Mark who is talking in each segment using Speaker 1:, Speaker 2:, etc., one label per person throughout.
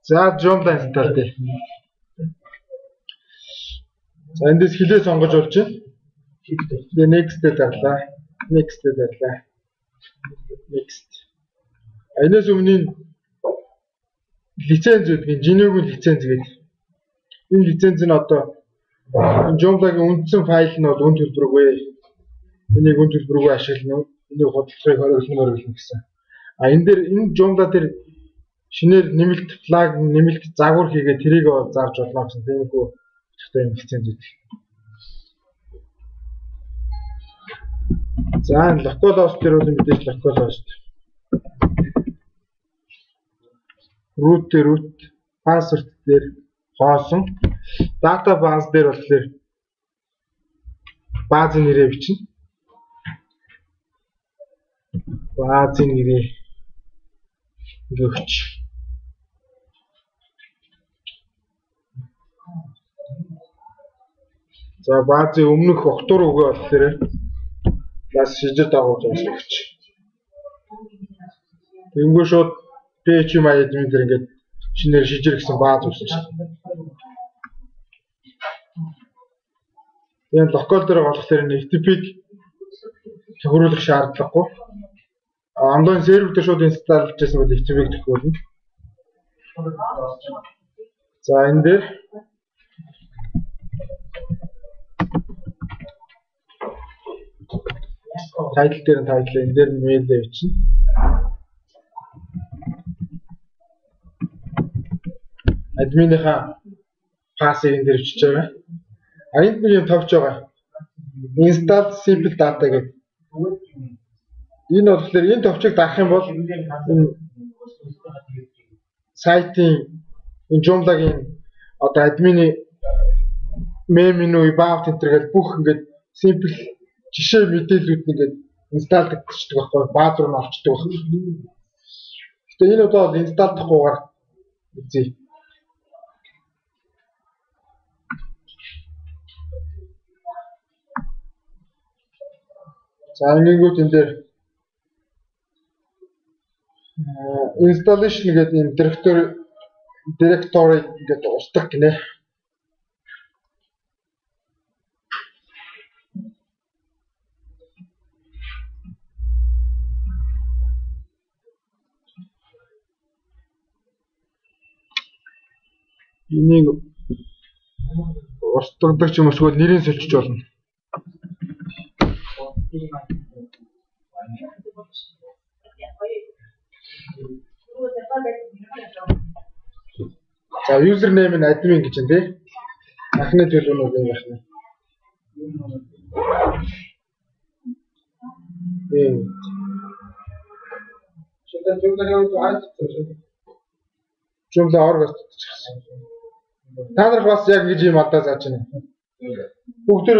Speaker 1: За joomla install дээ. За эндээс хилээ сонгож болж байна. Тэгээ next-д дарлаа. Next-д дарлаа. Next. Энэс өмнө лиценз үүдгийн Genome-ийн лиценз гэдэг. Энэ лиценз нь одоо Joomla-гийн үндсэн файл нь бол үн төлбөргүй. Энийг үн төлбөргүй ашиглана. Энийг худлахыг хориглоно гэсэн. А энэ дээр энэ Joomla дээр шинээр нэмэлт флаг, нэмэлт загвар хийгээд тэрийг зааж болно гэсэн тиймэрхүү ихтэй юм лиценз үүд. За localhost дээр бол мэдээж localhost. Root дээр root, password дээр хоосон. Database дээр болохоор баазын нэрээ бичнэ. Баазын нэрээ өгч. За баазын өмнөх огтур үгээ болохоор бас шижид дагуулж өгч. Тэнгүү шууд PHP admin дээр ингээд шинээр шижир гэсэн бааз үүсэж байна. Тэгээд локал дээр болохоор FTP-г тохируулах шаардлагагүй. Онлайн сервер дээр шууд инсталлж хийсэн бол FTP-г тохируулна. За энэ дээр title дээр нь title, энэ дээр нь mail бичнэ. Админийхаа пассыг энэ дээр бичиж байгаа. А энд нэг юм тавьж байгаа. Install simple data гэдэг. Энэ болохоор энэ товчийг дарах юм бол энэ сайтын энэ Joomla-гийн одоо админы main menu about энтергээл бүх ингээд simple жишээ мэдээлүүд нэгээд install гэдэгчдэг байхгүй бааз руу нь орчдөг байхгүй. Гэтэ энэ удаа бол install-дахгүйгээр үзье. За ингэнгүүт энэ дээр installation гэдэг энэ directory гэдэг устгах гинэ. Энийг устгадаг ч юм уу эсвэл нэрийг солих болно. За username нь admin гэж байна тий. Анхны төлөвнүүд юм байна. Joomla org гэсэн. Та нарах бас яг ингэж юм алдаа зааж байна. Бүгд төр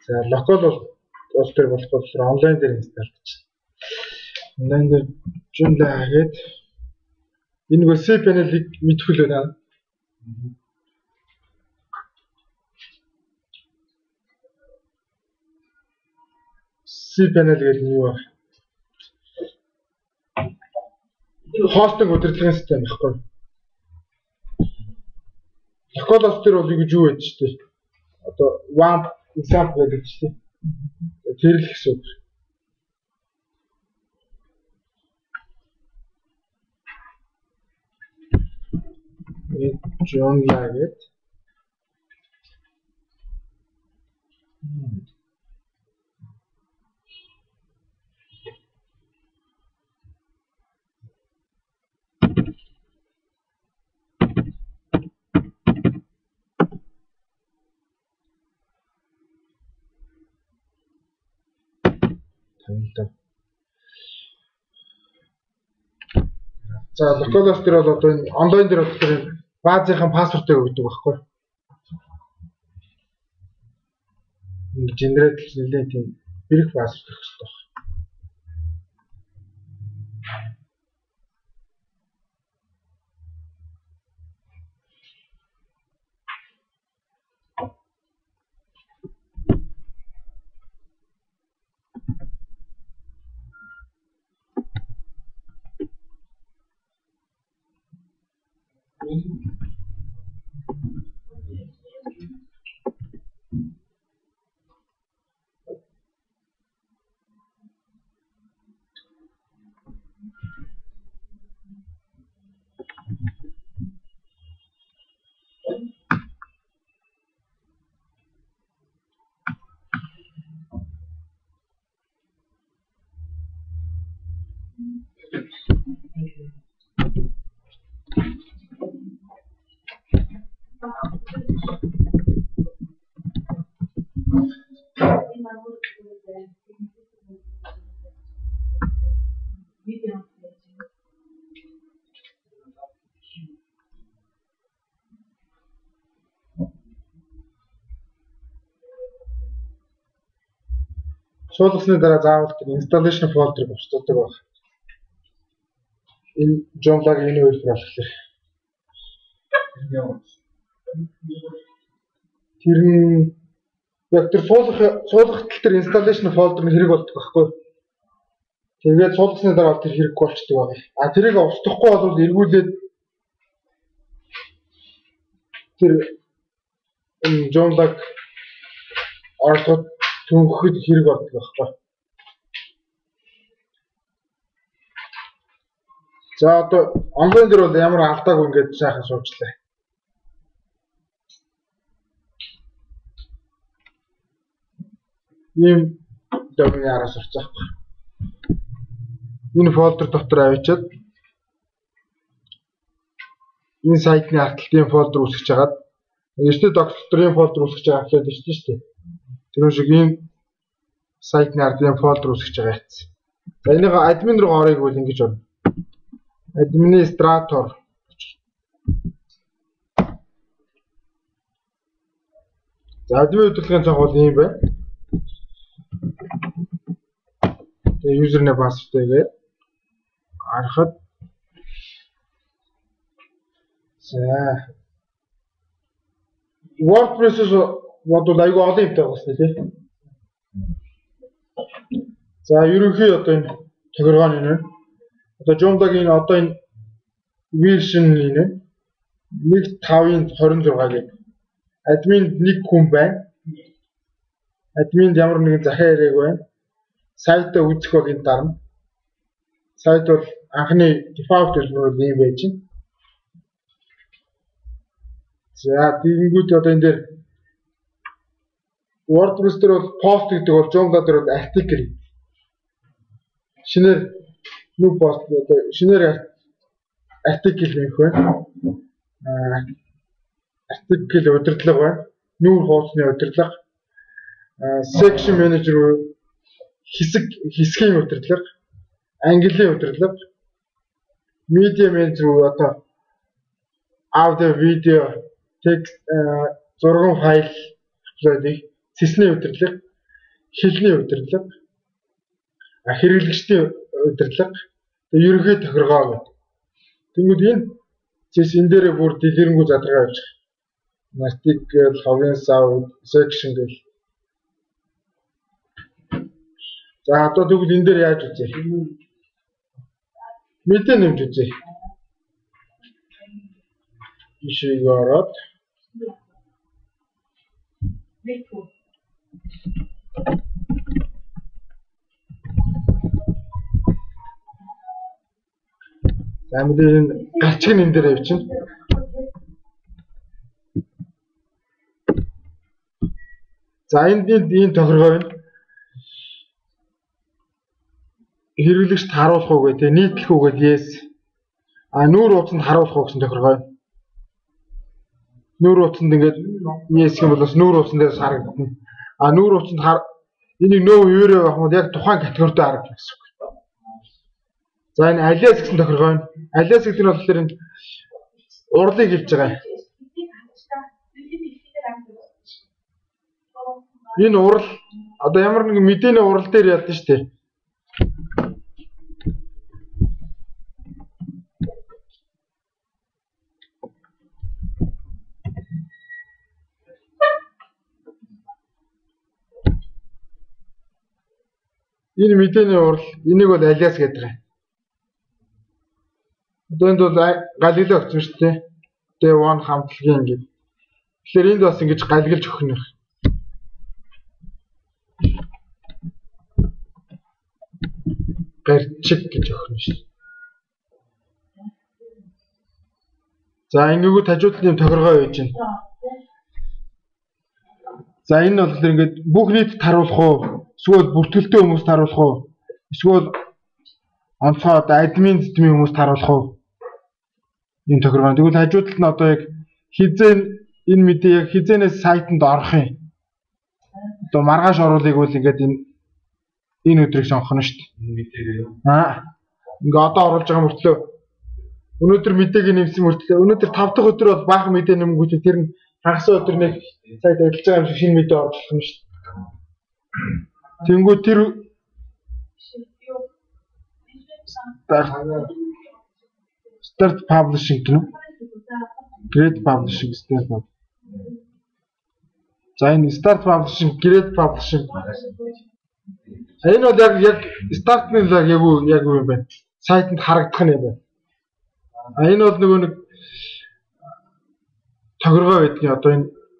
Speaker 1: за локал бол төр болохгүй онлайн дээр инсталл гэж. Онлайн дээр Joomla хийгээд энэ гол C panel-ыг мэдхүүл байна. C panel гэдэг нь юу вэ? Хостинг удирдлагын систем байхгүй. Localhost дээр бол юу гэж юу байдаг ч тийм. Одоо one example гэдэг чинь тэр л гэсэн үг. Joomla гэдэг. За localhost дээр бол одоо энэ онлайн дээр болохоор баазынхаа пассвортыг өгдөг байхгүй. Generate нэлээд тийм бэрх пассворд өгөх хэрэгтэй байна. Суулгасны дараа заавал тэр installation folder-ыг устгадаг байна. Энэ joomla-гийн энэ үйлдэл болохоор тэр нь яг тэр суулгахад тэр installation folder нь хэрэг болдог байхгүй. Тэгээд суулгасны дараа тэр хэрэг болчдөг байна. А тэрийг устгахгүй бол эргүүлээд тэр joomla-г орлогод түнхэхэд хэрэг болдог байхгүй. За одоо онлайн дээр бол ямар алдаагүй ингээд сайхан суучлаа. Ийм домны араас орцоохгүй. Энэ фолдер дотор авчиад энэ сайтны арталтын фолдер үүсгэж хагаад эртний докс дотор энэ фолдер үүсгэж байгаа хэлээд байна шүү дээ. Тэр шиг ийм сайтны арталтын фолдер үүсгэж байгаа хэвчээ. За энийг админ руу орыг бол ингэж байна. Administrator. За админ хөтөлбөрийн цог бол ийм байна. Тэгээ username password-ийг харахад за WordPress-с бодвол айгүй олон юмтай байна тийм. За ерөнхий одоо энэ тохиргоо нь энэ. Одоо Joomla-гийн одоо энэ version нь 1.5.26 гэх. Админд 1 хүн байна. Админд ямар нэгэн захиа яриаг байна. Сайтаа үзэх бол энэ дарна. Сайт бол анхны default хэлбэр нь ийм байж байна. За тэгэнгүүт одоо энэ дээр WordPress дээр бол post гэдэг бол Joomla дээр бол article. Шинээр new post одоо шинээр article гэх байна. Article удирдлага байна. Нүүр хуудасны удирдлага. Section manager хэсгийн удирдлага. Английн удирдлага. Media manager одоо audio, video, text, зургийн файл upload-ийг цэсний удирдлага, хэлний удирдлага, хэрэглэгчдийн удирдлага, ерөнхий тохиргоо гэдэг. Тэгвэл энэ цэс энэ дээр бүр дэлгэрэнгүй задаргаа явж байгаа. Article, хогийн сав, section гэх. За одоо тэгвэл энэ дээр яаж үзье? Мэдээ нэмж үзье. Ишиг ороод за мэдээ гарчиг нь энэ дээр явчихна. За энэ тохиргоо нь хэрэглэгчд харуулах уу гэх, нийтлэх үү гэдэг yes. А нүүр утсанд харуулах уу гэсэн тохиргоо нь. Нүүр утсанд ингээд yes гэх юм бол бас нүүр утсан дээрс харагдана. А нүүр утсанд энийг нөө юурээ авах юм бол яг тухайн категорид харагдана гэсэн үг. За энэ алиас гэсэн тохиргоо байна. Алиас гэдэг нь болохоор энэ урлыг хэлж байгаа. Энэ урал одоо ямар нэгэн мэдээний урал дээр ялдсан шүү дээ. Энэ мэдээний урал, энийг бол алиас гэдэг юм. Одоо энд бол галилео өгсөн шүү дээ. D1 хамтлагийн ингэ. Тэгэхээр энд бас ингэж галгилж өгөх нь. Гарчиг гэж өгөх нь шүү. За ингээгүү тажуудлын тохиргоо байж байна. За энэ бол ингээд бүх нийтэд харуулах уу? Эсвэл бүртгэлтэй хүмүүст харуулах уу? Эсвэл онцгой одоо админ системийн хүмүүст харуулах уу? Энэ тохиргоо. Тэгвэл хажуудалд нь одоо яг хизээ энэ мэдээ яг хизээнээс сайтанд орох юм. Одоо маргааш оруулыг бол ингээд энэ өдрийг сонгох нь шүү дээ. Мэдээгээ. Ингээ одоо оруулж байгаа мөртлөө өнөөдөр мэдээг нэмсэн мөртлөө өнөөдөр 5 дахь өдөр бол баахан мэдээ нэмэнгүүт тэр нь хагас өдөр нэг сайд ажиллаж байгаа юм шиг шинэ мэдээ оруулах нь шүү дээ. Тэнгүү тэр start publishing гэнэ. Grade publishing start. За энэ start publishing, grade publishing. Энэ бол яг start-ны яг юу юм бэ? Сайтанд харагдах нь юм байна. Энэ бол нөгөө нэг тохиргоо байдгийн одоо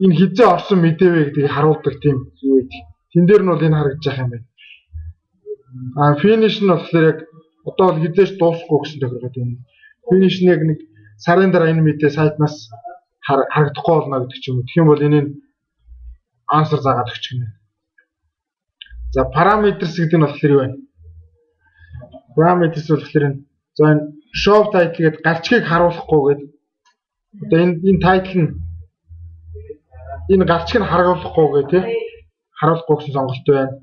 Speaker 1: энэ хизээ орсон мэдээ вэ гэдгийг харуулдаг тийм юу байдаг. Тэн дээр нь бол энэ харагдаж байгаа юм байна. Finish нь болохоор яг одоо бол хизээш дуусахгүй гэсэн тохиргоо тийм. Finish нь яг нэг сарын дараа энэ мэдээ сайтнаас харагдахгүй болно гэдэг ч юм уу. Тэгэх юм бол энийг answer заагаад өгч гэнэ. За parameters гэдэг нь болохоор юу вэ? Parameters болохоор энэ за энэ show title гэдэг галчгийг харуулахгүй гэдэг. Одоо энэ title нь энэ галчгийг харуулахгүй гэх тийм харуулахгүй гэсэн сонголт байна.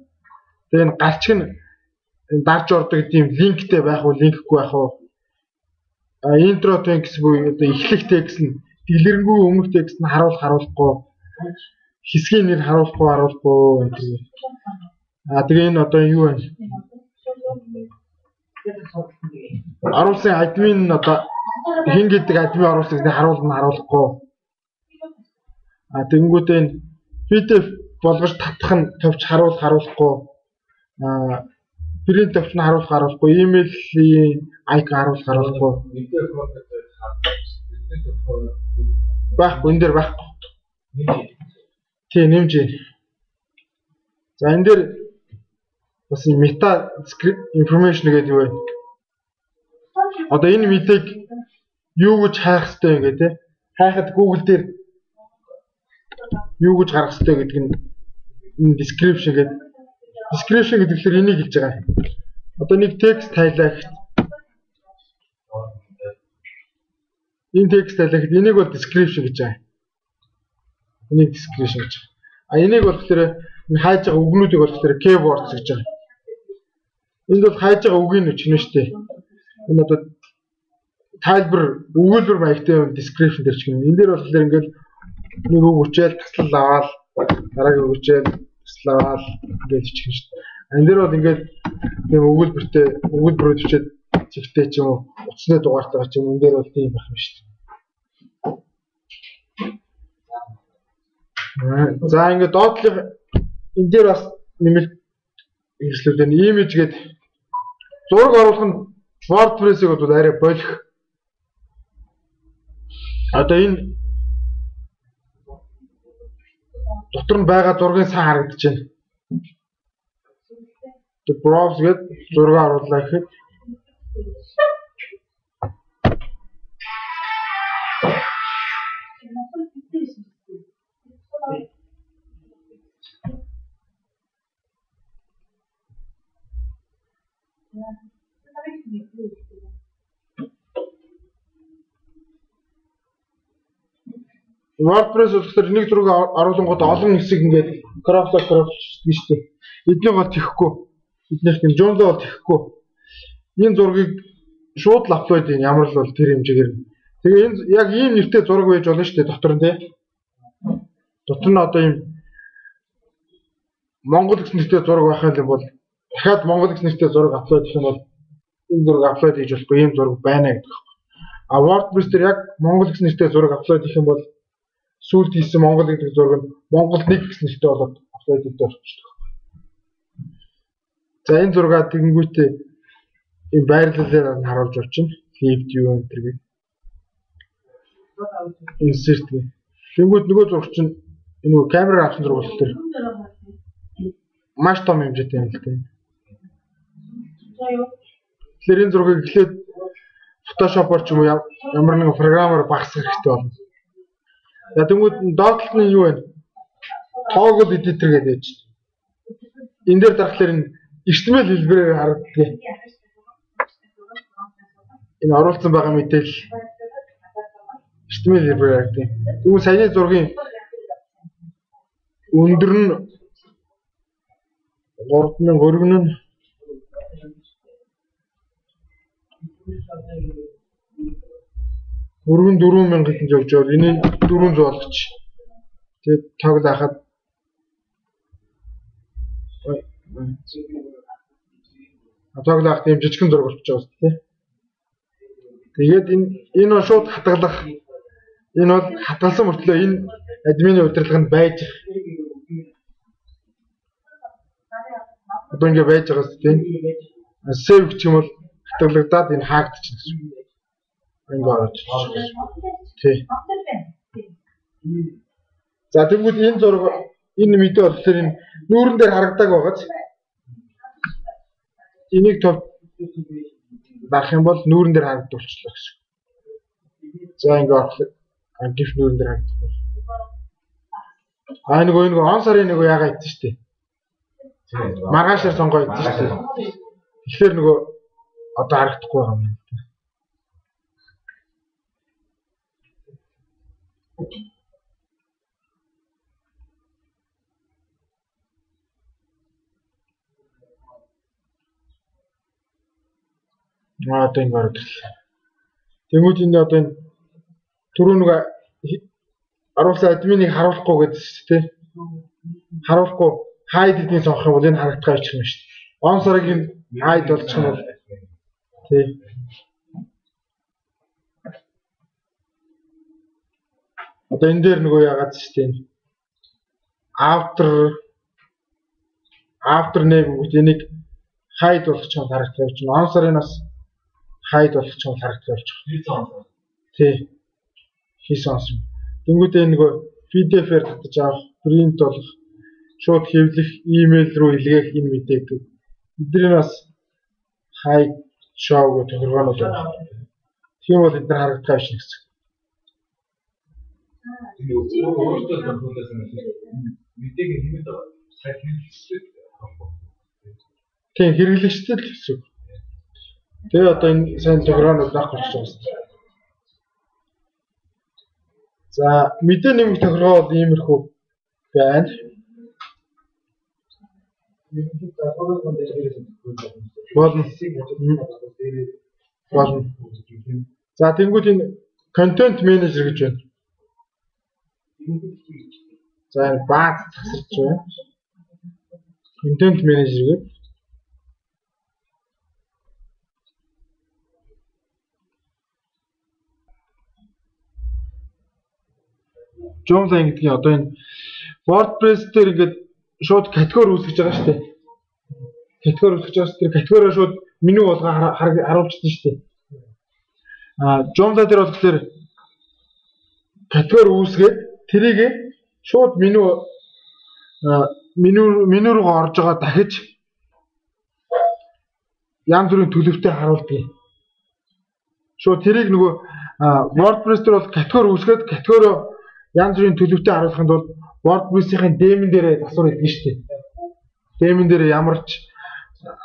Speaker 1: Тэгээ энэ галчиг нь дарж ордог тийм линктэй байх уу, линкгүй байх уу? Intro text буюу одоо эхлэх текст нь дэлгэрэнгүй өмнөх текст нь харуулахгүй, хэсгийн нэр харуулахгүй гэдэг. Тэгээ энэ одоо юу вэ? Аруулсан админ нь одоо хин гэдэг админ оруулсан гэдэг харуулахгүй. Тэгэнгүүтээ энэ PDF болгож татах нь товч харуулахгүй. Print option харуулахгүй, email-ийн icon харуулахгүй. Байхгүй энэ дээр байхгүй. Тийм нэмж байна. За энэ дээр бас meta information гэдэг юу вэ? Одоо энэ мэдээг юу гэж хайх хэрэгтэй юм гээ те? Хайхад Google дээр юу гэж гаргах хэрэгтэй гэдэг нь энэ description гэдэг. Description гэхэлэр энийг хэлж байгаа. Одоо нэг текст тайлаа гэхэд энэ текст тайлаа гэхэд энийг бол description гэж байгаа. Энийг description гэж. Энийг болохоор хайж байгаа үгнүүдийг болохоор keywords гэж байгаа. Энд бол хайж байгаа үгийн өчнө шүү дээ. Энэ одоо тайлбар өгүүлбэр маягтай description дээр ч юм. Энэ дээр болохоор ингээд нэг үг үчээл таслал аваад дараагийн үг үчээл таслал аваад ингээд ичгэн шүү дээ. Энэ дээр бол ингээд тийм өгүүлбэрүүд өчээд чигтэй ч юм уу утасны дугаартай ч юм энэ дээр бол тийм байх юм шүү дээ. За ингээд доотлох энэ дээр бас нэмэлт хэрэгслүүд байна. Image гэдэг зураг оруулах нь WordPress-ийг бол арай болох. Одоо энэ дотор нь байгаа зургийн сан харагдаж байна. The browse гэдэг зураг оруулаа гэхэд WordPress болохоор нэг зураг оруулангууд олон хэсэг ингээд crop гэж шүү дээ. Эднийг бол тэхгүй. Эднийх нь joomla бол тэхгүй. Энэ зургийг шууд л апплод ийн ямар л бол тэр хэмжээгээр. Тэгээ энэ яг ийм нэртэй зураг байж болно шүү дээ дотор нь тий. Дотор нь одоо ийм Монгол гэсэн нэртэй зураг байх юм бол дахиад Монгол гэсэн нэртэй зураг апплод хийх юм бол энэ зураг апплод хийж болохгүй ийм зураг байна гэдэг. А WordPress дээр яг Монгол гэсэн нэртэй зураг апплод хийх юм бол сүүлд хийсэн Монгол гэдэг зураг нь Монгол 1 гэсэн нэртэй болоод апплод хийдэг болчихдог. За энэ зураг тэгэнгүүтээ ийм байрлалаар харуулж авчихна. Left view энэ төргийг. Insert гээ. Тэнгүүд нөгөө зураг чинь энэ нөгөө камераар авсан зураг болохоор маш том хэмжээтэй юм л дээ. Тэгэхээр энэ зургийг эхлээд Photoshop-оор ч юм уу ямар нэгэн програмаар багасгах хэрэгтэй болно. За тэнгүүд доотлолт нь юу вэ? Toggle editor гэдэг байж. Энэ дээр дарахлаар энэ HTML хэлбэрээр харагддаг. Энэ оруулсан байгаа мэдээлэл HTML хэлбэрээр харагддаг. Тэгвэл саяны зургийн өндөр нь 3000 өргөн нь өргөн 4000 гэж явж байгаа. Энийг 400 болгоч. Тэгээд тоглоохад тоглоох тийм жижигхэн зураг болчих жоос тий. Тэгээд энэ бол шууд хатгалах. Энэ бол хатгалсан мөртлөө энэ админы удирдлаганд байж одоо ингэ байж байгаас тийм save гэх юм бол хатгалагдаад энэ хаагдчих гэсэн. Ингэ орж. Тий. За тэгвэл энэ зураг энэ мэдээ болохоор энэ нүүрэн дээр харагдаг байгааз энийг тов дарах юм бол нүүрэн дээр харагддаг болчихлоо гэсэн. За ингэ орлоо. Гиф нүүрэн дээр харагдах бол. Нөгөө on сарын нөгөө яагаад идсэн штэ. Маргаашаар сонгоо идсэн штэ. Тэгэхээр нөгөө одоо харагдахгүй байгаа юм. Одоо ингэ ороод ирлээ. Тэнгүүд энэ одоо энэ түрүү нэг аруулсан админийг харуулахгүй гэдэг чинь тий. Харуулахгүй hide гэдгийг сонгох юм бол энэ харагдах авчих юм шүү дээ. On сарыг hide болчих юм бол тий. Одоо энэ дээр нөгөө яагаад ч тийм after name гэдэг энийг hide болгочих юм харагдах юм чинь on сарын нас hide болгочих юм харагдах болж байна. Тий. Хийсэн юм. Тэнгүүдээ нөгөө PDF-ээр татаж авах, print болох, шууд хэвлэх, email руу илгээх энэ мэдээг эдгээр нас hide show гэх тохиргоонууд байна. Тийм бол эдгээр харагдах авч гэсэн. Тийм хэрэглэгчтэй л гэсэн. Тэгээ одоо энэ сайн тохиргоонууд авах болж байгаа. За мэдээ нэмэх тохиргоо бол иймэрхүү байна. Болно. За тэнгуут энэ content manager гэж байна. За энэ бааз засарч байна. Content manager гэдэг. Joomla гэдгийг одоо энэ WordPress дээр ингээд шууд категори үүсгэж байгаа шүү дээ. Категори үүсгэж байгаа шүү дээ. Категороо шууд меню болгоо харуулчихсан шүү дээ. Joomla дээр болохоор категори үүсгээд тэрийг шууд меню руу орж байгаа дахиж янз бүрийн төлөвтэй харуулдаг. Шууд тэрийг нөгөө WordPress дээр бол категори үүсгээд категороо янз бүрийн төлөвтэй харуулахын тулд WordPress-ийн дэмэн дээр засвар хийдэг шүү дээ. Дэмэн дээр ямар ч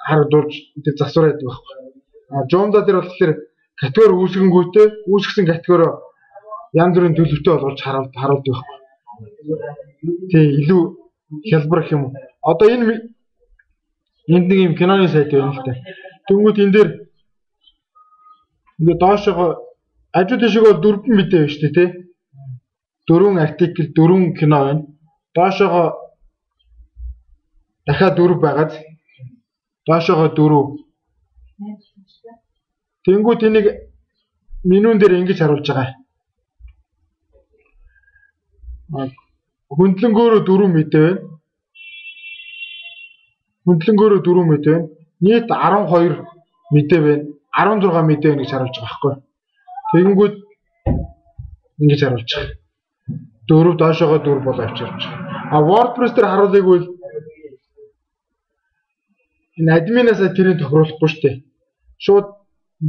Speaker 1: харуулж тэр засвар хийдэг байхгүй. Joomla дээр болохоор категори үүсгэнгүүтээ үүсгэсэн категороо янз бүрийн төлөвтэй болгож харуулдаг байхгүй. Тэг илүү хялбар гэх юм. Одоо энд нэг юм киноны сайт байна л да. Тэнгүүд энэ дээр Ингээд доошоо хажуу тийшээ бол 4 мэдээ байна шүү дээ тий. 4 артикл 4 кино байна. Доошоо дахиад 4 байгаад доошоо 4. Тэнгүүд энийг менюн дээр ингэж харуулж байгаа. Хөндлөнгөөрөө 4 мэдээ байна. Хөндлөнгөөрөө 4 мэдээ байна. Нийт 12 мэдээ байна. 16 мэдээ байна гэж харуулж байгаа байхгүй. Тэгэнгүүт ингэж харуулж байгаа. 4 доошоо 4 бол авчирч. WordPress дээр харуулыг бол энэ админасаа тэрийг тохируулахгүй шүү дээ. Шууд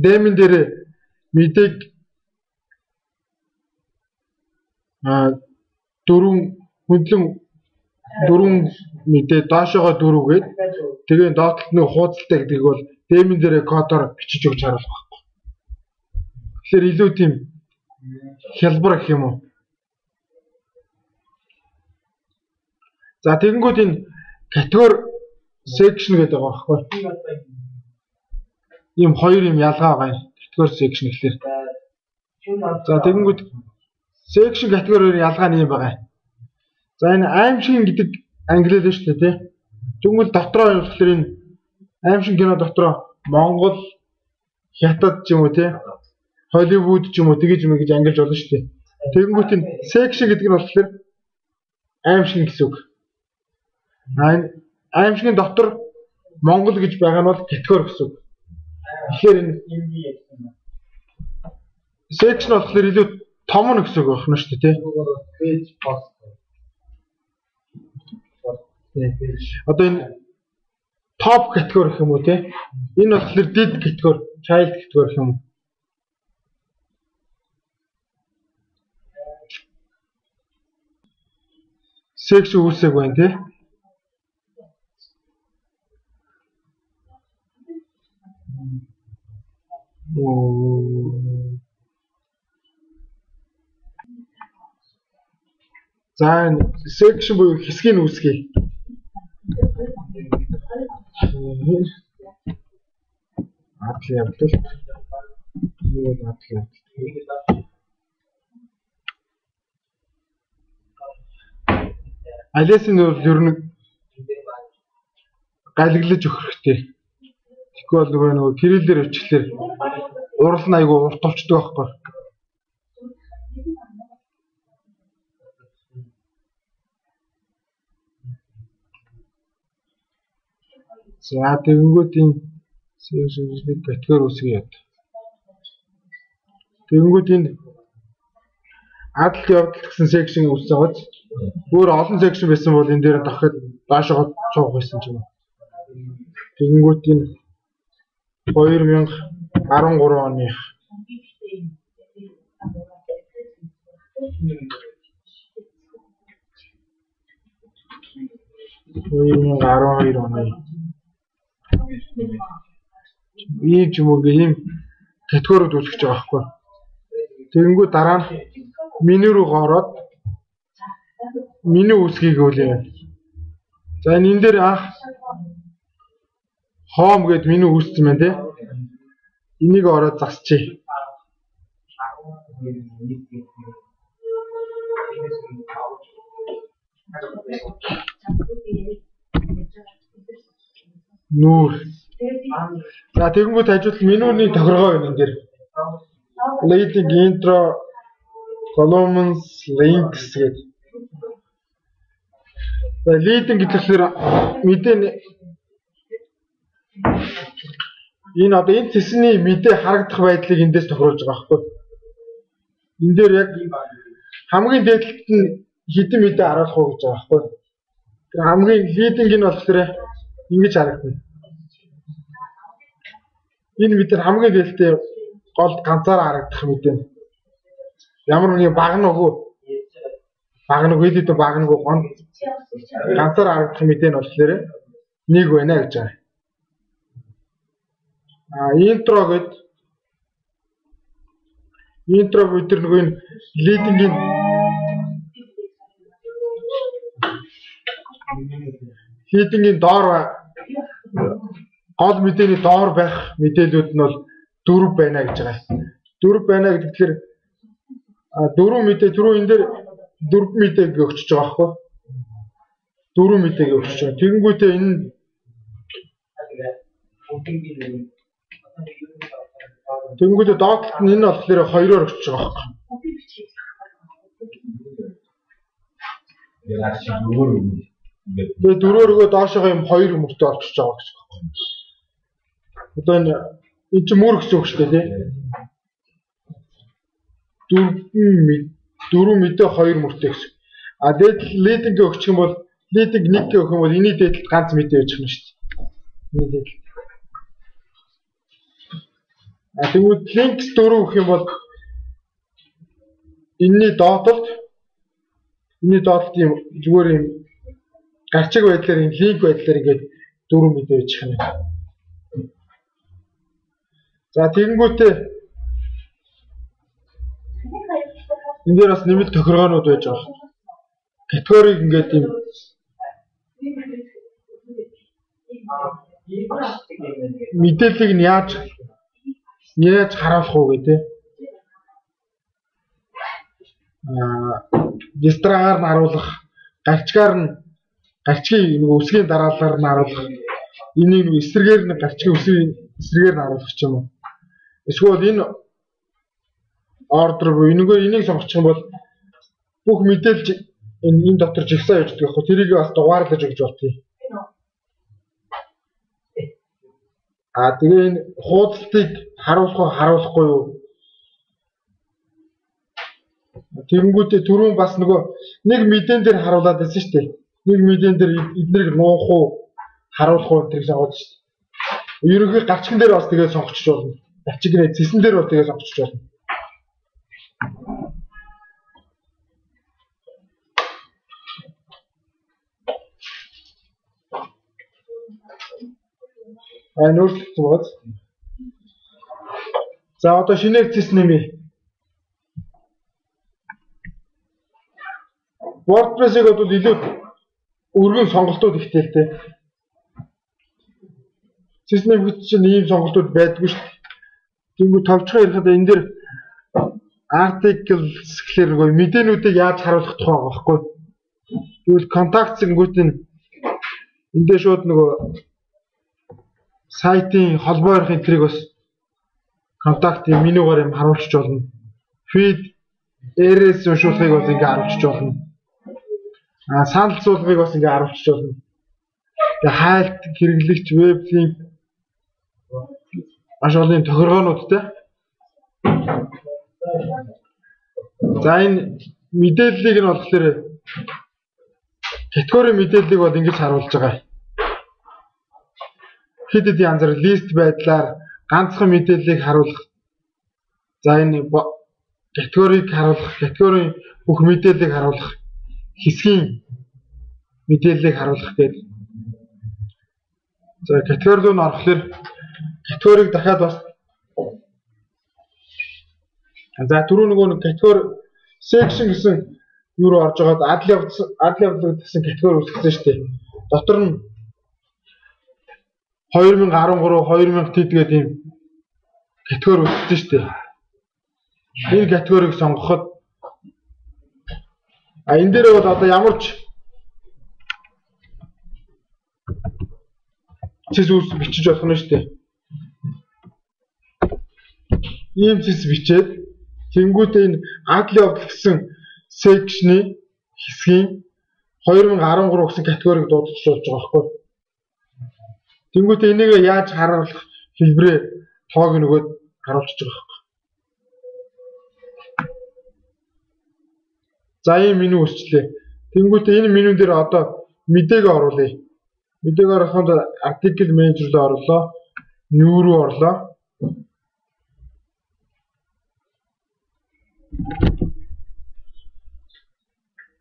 Speaker 1: дэмэн дээр мэдээг 4 хөндлөн 4 мэдээ доошоо 4 гээд тэгээ доотлолт нэг хуудастай гэдэг бол дэмэн дээр кодоор бичиж өгч харуулах байхгүй. Тэгэхээр илүү тийм хялбар гэх юм уу. За тэгэнгүүт энэ категори section гэдэг байгаа байхгүй. Ийм хоёр юм ялгаа байгаа. Категори section гэхэлэр. За тэгэнгүүт section категорийн ялгаа нь юм байгаа. За энэ аимшиг гэдэг англиэл шүү дээ тий. Тэгвэл дотроо болохоор энэ аимшиг кино дотроо Монгол, Хятад ч юм уу тий. Холливуд ч юм уу тэгэж юм гэж ангилж болно шүү дээ. Тэгэнгүүт энэ section гэдэг нь болохоор аимшиг гэсэн үг. Аимшигын дотор Монгол гэж байгаа нь бол категори гэсэн үг. Тэгэхээр энэ section болохоор илүү том нь гэсэн үг байна шүү дээ тий. Одоо энэ топ категори гэх юм уу тий. Энэ болохоор did категори, child категори гэх юм уу. Section үүсэг байна тий. За section буюу хэсгийн үүсгий. Атл явдал. Юу атл явдал. Алиас нь бол ер нь галглаж өгөх хэрэгтэй. Тэгэхгүй бол нөгөө кириллээр өчлөөр урал нь айгүй урт болчдөг байхгүй. За тэгэнгүүт энэ section категори үүсгий яд. Тэгэнгүүт энэ адал явдал гэсэн section үүсэж байгааз өөр олон section байсан бол энэ дээр дахиад доошоо цуух байсан ч юм уу. Тэгэнгүүт энэ 2013 оны 2012 оны ийм ч юм уу ийм категориуд үүсгэж байгаа байхгүй. Тэгэнгүүт дараа нь меню руу ороод меню үүсгийг үлээ. За энэ дээр анх home гэдэг меню үүссэн байна тий. Энийг ороод засчих. Нүүр. За тэгэнгүүт хажууд менюний тохиргоо байна энэ дээр. Leading intro, columns, links гэдэг. За leading гэхэлэр мэдээ энэ одоо энэ цэсний мэдээ харагдах байдлыг эндээс тохируулж байгаа байхгүй. Энэ дээр яг хамгийн дээдлэлт нь хэдэн мэдээ харуулах уу гэж байгаа байхгүй. Тэр хамгийн leading нь болохоор ингэж харагдана. Энэ мэдээ хамгийн дээдлэлтэй гол ганцаараа харагдах мэдээ. Ямар нэгэн багнаагүй гон ганцаараа харагдах мэдээ нь болохоор нэг байна гэж байгаа. Intro гэдэг intro гэдэг нэг нь leading-ийн доор гол мэдээний доор байх мэдээлүүд нь бол 4 байна гэж байгаа. 4 байна гэхээр 4 мэдээ түрүү энэ дээр 4 мэдээг өгчөж байгаа байхгүй. 4 мэдээг өгчөж байгаа. Тэгэнгүүтээ энэ Тэнгүүдээ доотлолт нь энэ болохоор 2-оор өгч байгаа байхгүй. Тэгээ 4-оор өгөө доошоо юм 2 мөртөө орчиж байгаа гэж байна. Одоо энэ чинь мөр гэсэн үг шүү дээ, тий? 4 мэдээ 2 мөртөө гэсэн. Тэгээд лидинг өгчих юм бол лидинг 1 гэх юм бол энэний дээдлэлд ганц мэдээ өгчих юм шүү дээ. Энэний дээдлэлд. Тэгвэл линкс 4 гэх юм бол энэний доотлолт юм зүгээр юм гарчиг байдлаар энэ линк байдлаар ингээд 4 мэдээ өгчих юм. За тэгэнгүүтээ энэ дээр бас нэмэлт тохиргоонууд байж байгаа. Категориг ингээд юм мэдээллийг нь яаж харуулах уу гэдэг. Дистрагаар нь харуулах, гарчгийн нэг үсгийн дараалалаар нь харуулах. Энийг нэг эсрэгээр нь гарчгийн үсгийн эсрэгээр нь харуулах ч юм уу. Эсвэл энэ ордер буюу энийг сонгочих юм бол бүх мэдээлэл энэ дотор жигсаа явж байгаа. Тэрийг бас дугаарлаж өгч болтгий. Тэгээ энэ хуудсыг харуулахгүй юу? Тэгэнгүүтээ түрүүн бас нөгөө нэг мэдэн дээр харуулад байсан шүү дээ. Нэг мэдэн дээр эднийг нуух уу, харуулах уу гэдгийг сонгож шүү дээ. Ерөнхий гарчган дээр бас тэгээ сонгочих болно. Гарчиг нэ зэсэн дээр бас тэгээ сонгочих болно. Нөөцлөгдсөн байна. За одоо шинээр зэс нэмье. WordPress-ыг бол илүү өргөн сонголтууд ихтэй л дээ. Зэс нэмэхэд чинь ийм сонголтууд байдгүй шүү дээ. Тэнгүү товчхон ярихад энэ дээр articles гэхэлэр нөгөө мэдээнүүдийг яаж харуулах тухай байгаа байхгүй. Тэгвэл contacts гингүүт энэ дээр шууд нөгөө сайтын холбоо ярих энтрийг бас контактын менюгаар юм харуулчих болно. Feed, RS уншуулгыг бас ингээ харуулчих болно. Санал суулгыг бас ингээ харуулчих болно. Тэгээ хайлт, хэрэглэгч, веб линк маш олон тохиргоонуудтай. За энэ мэдээллийг нь болохоор категори мэдээллийг бол ингэж харуулж байгаа. Хэд хэдийн янзаар лист байдлаар ганцхан мэдээллийг харуулах. За энэ категорийг харуулах, категорийн бүх мэдээллийг харуулах, хэсгийн мэдээллийг харуулах гэдэг. За категори руу н орохлоор категорийг дахиад бас за түрүү нөгөө нэг категори section гэсэн юу руу орж байгаад адл явдал гэсэн категори үүсгэсэн шүү дээ. Дотор нь 2013 2000 тэд гэдэг ийм категори үүсгэсэн шүү дээ. Энэ категорийг сонгоход энэ дээр бол одоо ямар ч цэс үүс бичиж болох нь шүү дээ. Ийм цэс бичээд тэнгуүтээ энэ адл явдал гэсэн section-ы хэсгийн 2013 гэсэн категорийг дуудаж болж байгаа байхгүй. Тэнгуүтээ энийг яаж харуулах хэлбэрээ тоог нөгөөд харуулчихж байгаа байхгүй. За ийм меню үүсчлээ. Тэнгуүтээ энэ менюн дээр одоо мэдээг оруулъя. Мэдээг оруулахад article manager руу орлоо. New руу орлоо.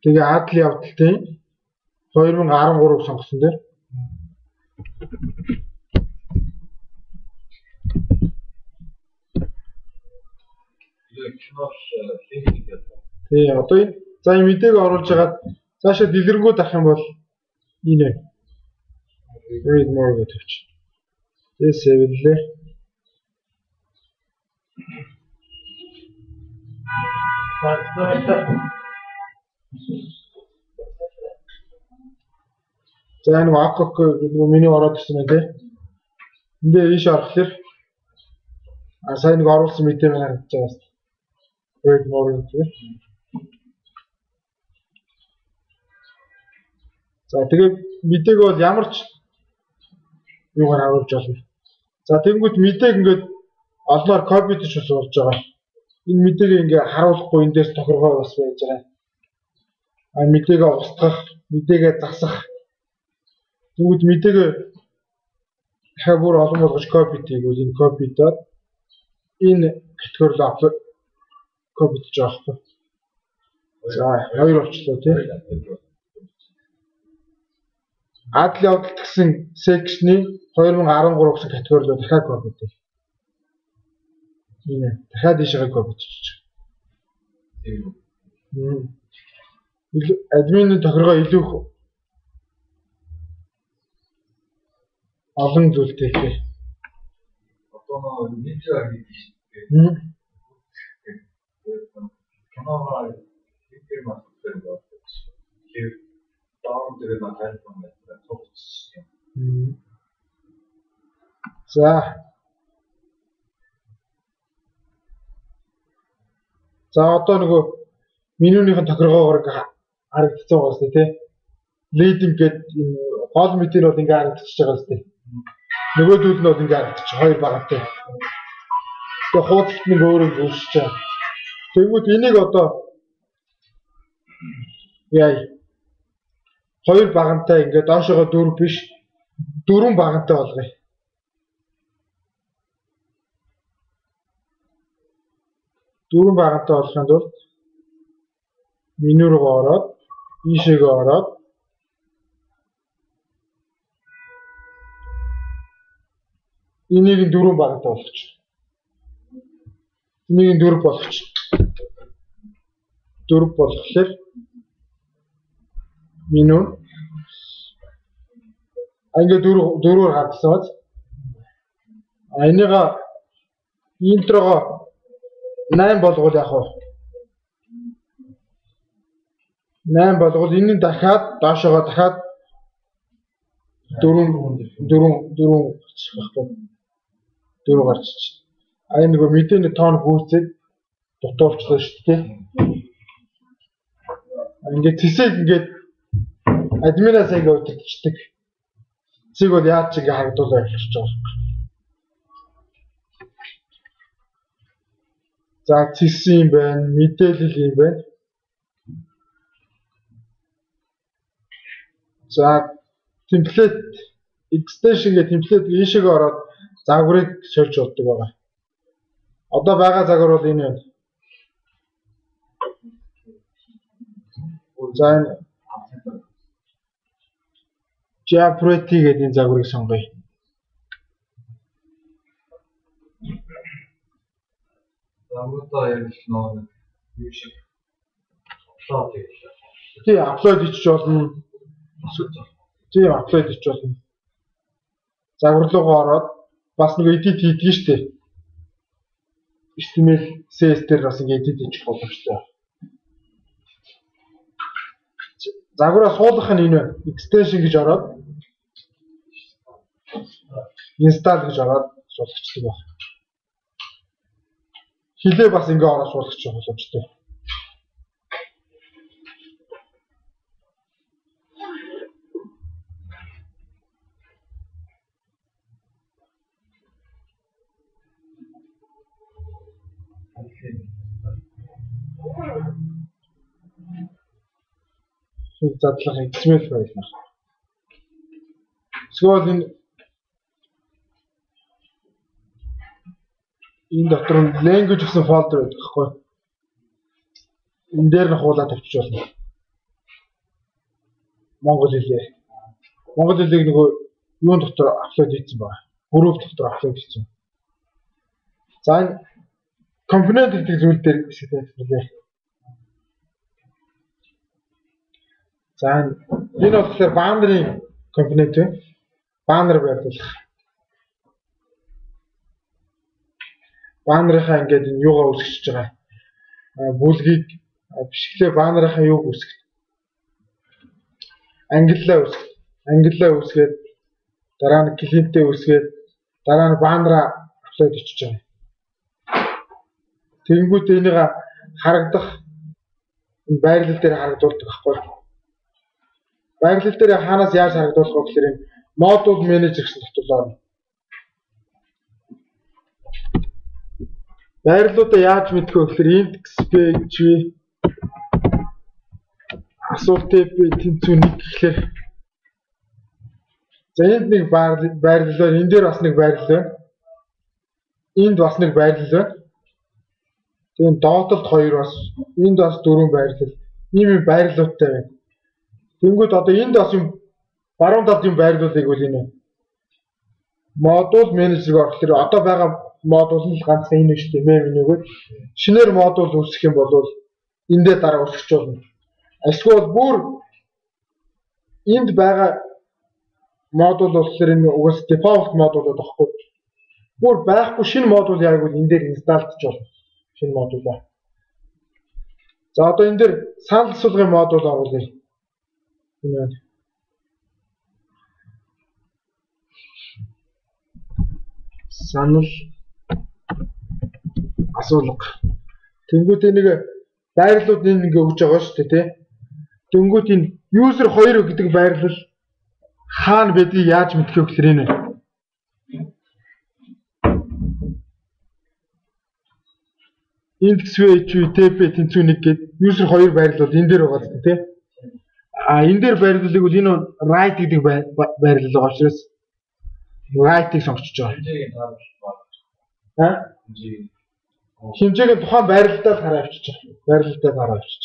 Speaker 1: Тэгээ адл явдалтай 2013 сонгосон дээр тэгээ одоо энэ за энэ мэдээг оруулж хагаад цаашаа дэлгэрэнгүй авах юм бол энэ read more гэж тавьчих. Тэгээ сэвэллээ. За нэг акок миний ороод ирсэн үү те. Эндээ ийш орохлоор сайн нэг оруулсан мэдээ харагдаж байгаа шүү. Red more гэдэг. За тэгээд мэдээг бол ямар ч юугаар харуулж болно. За тэгэнгүүт мэдээг ингээд олноор копидж бас болж байгаа. Энэ мэдээг ингээд харуулахгүй энэ дээрс тохиргоо бас байж байгаа. А мэдээгээ устгах, мэдээгээ засах. Тэгвэл мэдээгээ дахиад бүр олон болгож копид хийгүүл энэ копидод энэ категорид аплод копидж байгаа. За хоёр болчлоо тийм. Адл явдал гэсэн секшны 2013 гэсэн категорид дахиад копид. Энэ дахиад ийшээ копид хийж. Админы тохиргоо илүү олон зүйлтэй их. Одоо нэг зүйл хийх шүү дээ. Канаваа хийх юм байна. Тэр даун дээр натайр юм байна. Төгссөн. За. За одоо нөгөө менюнийхэн тохиргоогоор харагдчихсан байгаа шүү дээ. Leading гэдэг энэ гол мэдээ нь бол ингээ харагдчихж байгаа шүү дээ. Нөгөөдөл нь бол ингээ харагдчих хоёр багтай. Тэгээ хуудалт нэг өөрөө үүсэж байгаа. Тэгвэл энийг одоо яа хоёр багантай ингээ доошогоо 4 биш 4 багантай болгоё. Дөрвөн багантай болгохын тулд меню руу ороод ийшээгээ ороод энийг 4 багантай болгоч. Энийг 4 болгоч. 4 болохоор меню ингээ 4-оор хадсан бац. Энийга интрого 8 болгол яах вэ? 8 болгол энэ дахиад доошогоо дахиад 4 гарчиж. А энэ нөгөө мэдээний тоон гүйцэд дутуулчлаа шүү дээ. Ингээд цэсийг ингээд админаас ингээ удирдчихдаг. Цэсийг бол яаж ч ингээ хагдуулаад эхэлж байгаа. За цэс юм байна, мэдээлэл юм байна. За template extension гэх template ийшээгээ ороод загварыг сольж болдог байгаа. Одоо байгаа загвар бол энэ байна. За Japreti гэдэг энэ загварыг сонгоё. Загвартаа ярилцлаа юу шиг апплод хийлээ. Тий, апплод хийчих болно. Тий, апплод хийчих болно. Загвар руугаа ороод бас нэг edit хийдэг шүү дээ. HTML, CSS дээр бас ингэ edit хийчих боломжтой. Загвараа суулгах нь энэ extension гэж ороод install гэж ороод суулгачдаг байна. Хилээ бас ингэ ороод суулгах боломжтой. Задлага XML файл байна. Эсвэл энэ дотор нь language гэсэн folder байдаг байхгүй. Энэ дээр нь хуулаад авчиж болно. Монгол хэлээр. Монгол хэлийг нөгөө юун дотор апплод хийсэн байна. Group дотор апплод хийсэн. За энэ component гэдэг зүйл дээр хэсэг тавьчихлаа. За энэ болохоор boundary component banner байрлуулах. Banner-ийнхаа ингээд энэ юугаа үүсгэж байгаа. бүлгийг бишглээ банерынхаа юуг үүсгэх. Англиа үүсгэх. Англиа үүсгээд дараа нь клиентээ үүсгээд дараа нь банера апплод хийчихэж байгаа. Тэгэнгүүт энийг харагдах байрлал дээр харагдуулдаг байхгүй. Байрлал дээр хаанаас яаж харагдуулах вэ гэхээр модуль менежер гэсэн дотор орно. Байрлалуудаа яаж мэдэх вэ гэхээр индекс пэйж асуулт тэнцүү нэг гэхээр за энд нэг байрлал байна. Энэ дээр бас нэг байрлал байна. Энд бас нэг байрлал байна. Тэгээд доотолд 2 бас энд бас 4 байрлал. Ийм байрлалуудтай байна. Тэнгүүд одоо энд бас юм баруун талд юм байрлуулыг бол энэ модуль менежерг орохлоор одоо байгаа модуль нь ганцхан энэ шүү дээ. Мэмнийгүүд шинээр модуль үүсгэх юм бол энэ дээр дараа үүсгэж болно. Эсвэл бүр энд байгаа модуль болохоор энэ угаас default модулууд багхгүй. Бүр байхгүй шинэ модуль яг бол энэ дээр инсталлдж болно. Шинэ модулаа. За одоо энэ дээр санал асуулгын модуль оруулъя. Энэ байна. Санал асуулга. Тэнгүүд энийг байрлалууд ингээ өгж байгаа шүү дээ, тий. Тэнгүүд энэ user 2 гэдэг байрлал хаана байдгийг яаж мэдэх вэ гэхээр энэ. Индекс page TP тэнцүү 1 гэдэг user 2 байрлал энэ дээр байгаа шүү дээ, тий. Энэ дээр байрлалыг бол энэ right гэдэг байрлал байгаа учраас right-ийг сонгож байгаа. Хэмжээг тухайн байрлалдаа хараа авчиж байгаа. Байрлалдаа хараа авчиж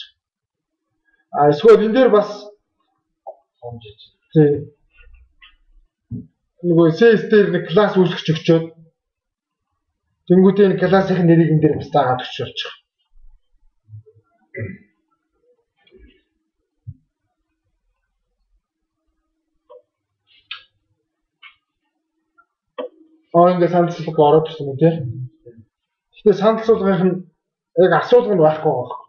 Speaker 1: байгаа. Эсвэл энэ дээр бас тий. Нөгөө CS дээр нэг класс үүсгэж өгчөөд тэнгуүтэй энэ классын нэрийг энэ дээр бас заагаад өгч болж байгаа. Ингээ санал асуулга ороод ирсэн юм тий. Гэхдээ санал асуулгын яг асуулга нь байхгүй байгаа.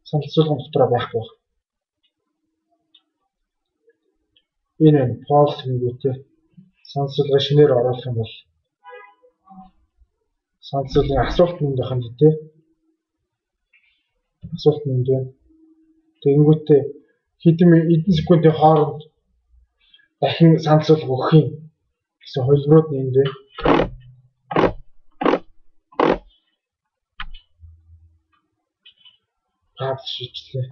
Speaker 1: Санал асуулгын дотроо байхгүй байна. Энэ false гэнгүүтээ санал асуулгыг шинээр оруулах юм бол санал асуулгын асуулт нэмдэх юм тий. Асуулт нэмдээ. Тэгэнгүүтээ хэдэн секундын хооронд дахин санал асуулга өгөх юм гэсэн хөлбөрөд нэмдээ. Шийдлээ.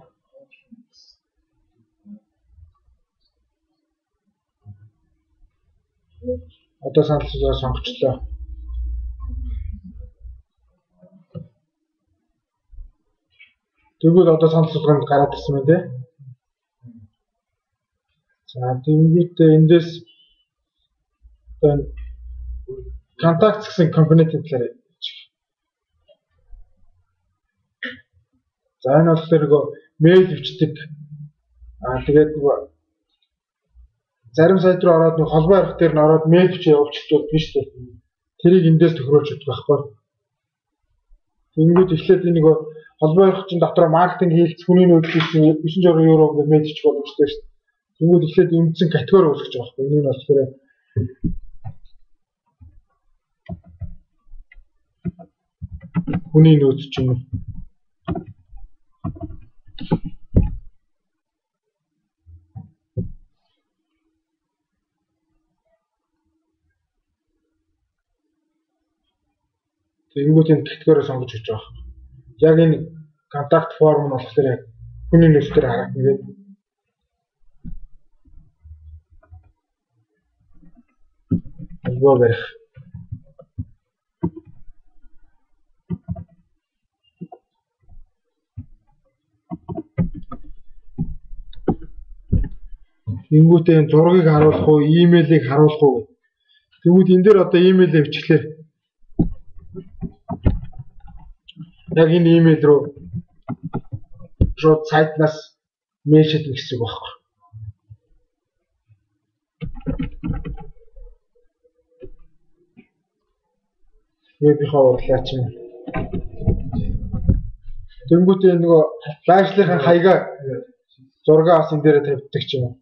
Speaker 1: Одоо санал асуулгыг сонгочлоо. Тэгвэл одоо санал асуулганд гараад ирсэн байна тий. За тэгвэл эндээс контакт гэсэн компонент хэлээр. За энэ болохоор нөгөө мэйл өвчтөг. Тэгээд нөгөө зарим сайт руу ороод нөгөө холбоо ярих дээр нь ороод мэйл өвчөө явуулчихдаг биш үү? Тэрийг эндээс тохируулж өгдөг байхгүй. Тэнгүүд эхлээд энэ нөгөө холбоо ярих чинь дотроо маркетинг хийлц хүний нөөцийн 900 евро гэж мэйл өвч боломжтой шүү дээ. Тэнгүүд эхлээд үндсэн категори үүсгэж байгаа байхгүй. Энэ нь болохоор хүний нөөц чинь Тэнгүүд энэ категори сонгож өгч байгаа. Яг энэ контакт форм нь болохоор яг хүний нөөцөөр харагдана гэдэг. Холбоо барих. Тэнгүүтээ зургийг харуулах уу, имэйлийг харуулах уу гэдэг. Тэгвэл энэ дээр одоо имэйлээ бичлээ. Яг энэ имэйл рүү шууд сайтнаас мэйл шийдэх гэсэн үг байхгүй. Вебийнхаа урлаач юм. Тэнгүүтээ нөгөө байршлахын хаягаа зургаа бас энэ дээрээ тавьдаг ч юм уу.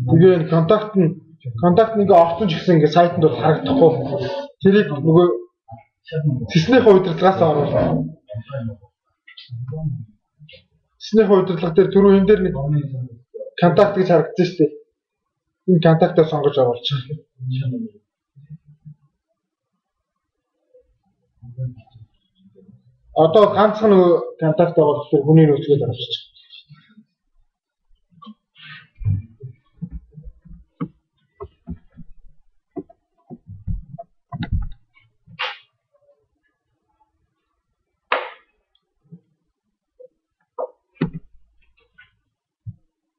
Speaker 1: Тэгээ контакт нэг орсон ч гэсэн ингээ сайтанд бол харагдахгүй. Тэрийг нөгөө системийн удирдлагаас оруулах. Системийн удирдлага дээр түрүү энэ дээр нэг контакт гэж харагдсан шүү дээ. Энэ контактаа сонгож оруулчих. Одоо ганцхан нөгөө контакт байгаа болохоор хүний нөөцгөл оруулчих.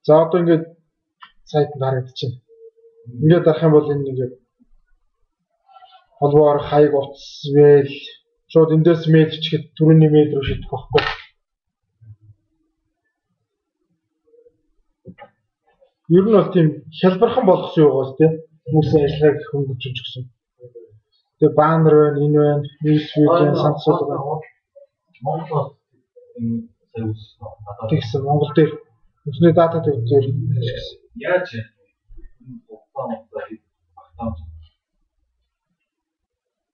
Speaker 1: За одоо ингээд сайтанд харагдчихэв. Ингээд дарах юм бол энэ ингээд холбоор хаяг утас мэйл шууд эндээс мэйл чихэд түрүүний мэйл рүү шийдэх байхгүй. Ер нь бол тийм хялбархан болгосон юу гоос тийм хүмүүсийн ажиллагааг хөнгөлж өгсөн. Тэгээ баннер байна, энэ байна, ньюс видео сонсоод байна.
Speaker 2: Монголоор
Speaker 1: тэгсэн Монгол дээр өсний дата төвдөр
Speaker 2: яаж